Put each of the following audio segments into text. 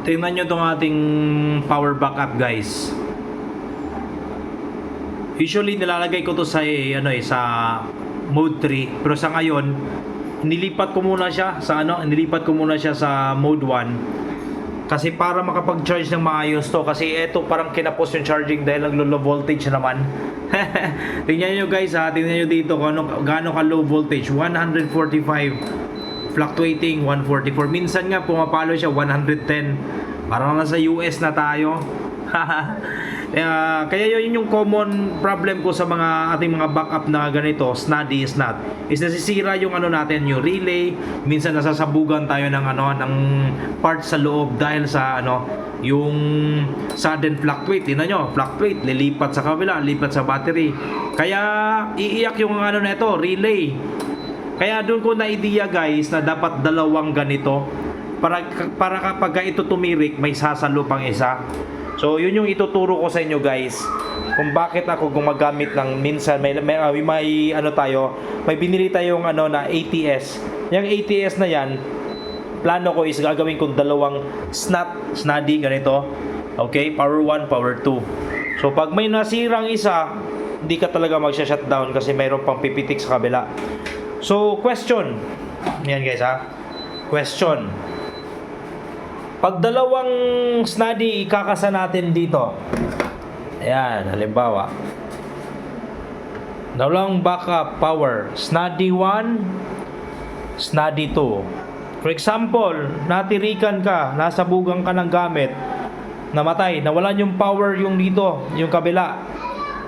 Tingnan nyo itong ating power backup, guys. Usually nilalagay ko to sa sa mode 3, pero sa ngayon nilipat ko muna siya sa mode 1 kasi para makapag-charge ng maayos to, kasi ito parang kinapos yung charging dahil naglo-low voltage naman. Tingnan nyo guys ha, tingnan nyo dito kung gaano ka low voltage. 145 fluctuating 144, minsan nga pumapalo siya 110, parang nasa US na tayo. Kaya yun yung common problem ko sa mga ating mga backup na ganito, snuddy is nasisira yung natin, yung relay. Minsan nasasabugan tayo ng ng parts sa loob dahil sa yung sudden fluctuate. Tingnan nyo, fluctuate, lilipat sa kabila, lipat sa battery. Kaya iiyak yung nito, relay. Kaya doon ko na idea guys na dapat dalawang ganito para kapag ito tumirik may sasalo pang isa. So yun yung ituturo ko sa inyo guys kung bakit ako gumagamit ng minsan may binili tayong na ATS. Yung ATS na yan, plano ko is gagawin kong dalawang snuddy ganito. Okay, power 1, power 2. So pag may nasirang isa, hindi ka talaga magsha-shutdown kasi mayroon pang pipitik sa kabila. So question. Yan guys ha. Question. Pag dalawang snuddy ikakasa natin dito. Ayan, halimbawa. Dalawang backup power, snuddy 1, snuddy 2. For example, natirikan ka, nasabugan ka ng gamit, namatay, nawalan yung power yung dito, yung kabila.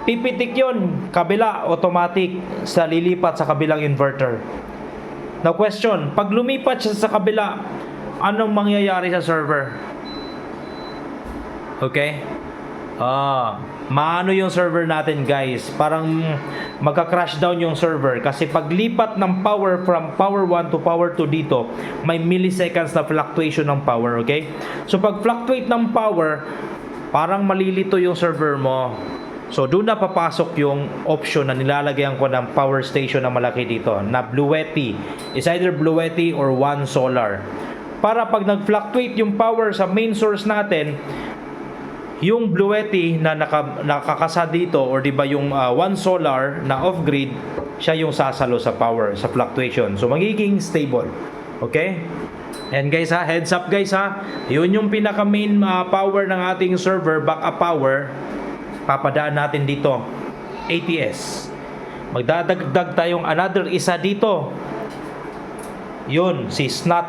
Pipitik yun, kabila, automatic, sa lilipat sa kabilang inverter. Now question, pag lumipat siya sa kabila, anong mangyayari sa server? Okay? Maano yung server natin guys? Parang magka-crash down yung server kasi paglipat ng power from power 1 to power 2 dito, may milliseconds na fluctuation ng power, okay? So pag fluctuate ng power, parang malilito yung server mo. So doon na papasok yung option na nilalagyan ko ng power station na malaki dito na Bluetti. It's either Bluetti or One Solar. Para pag nag-fluctuate yung power sa main source natin, yung Bluetti na nakakasa dito or di ba yung One Solar na off-grid, siya yung sasalo sa power, sa fluctuation. So magiging stable. Okay? And guys ha, heads up guys ha, yun yung pinaka main power ng ating server, backup power. Papadaan natin dito, ATS. Magdadagdag tayong another isa dito. Yun, si SNAT.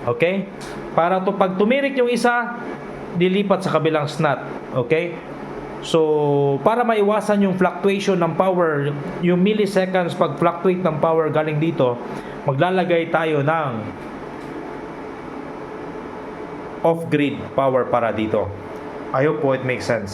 Okay? Para to pag tumirik yung isa, dilipat sa kabilang SNAT. Okay? So, para maiwasan yung fluctuation ng power, yung milliseconds pag fluctuate ng power galing dito, maglalagay tayo ng off-grid power para dito. I hope po it makes sense.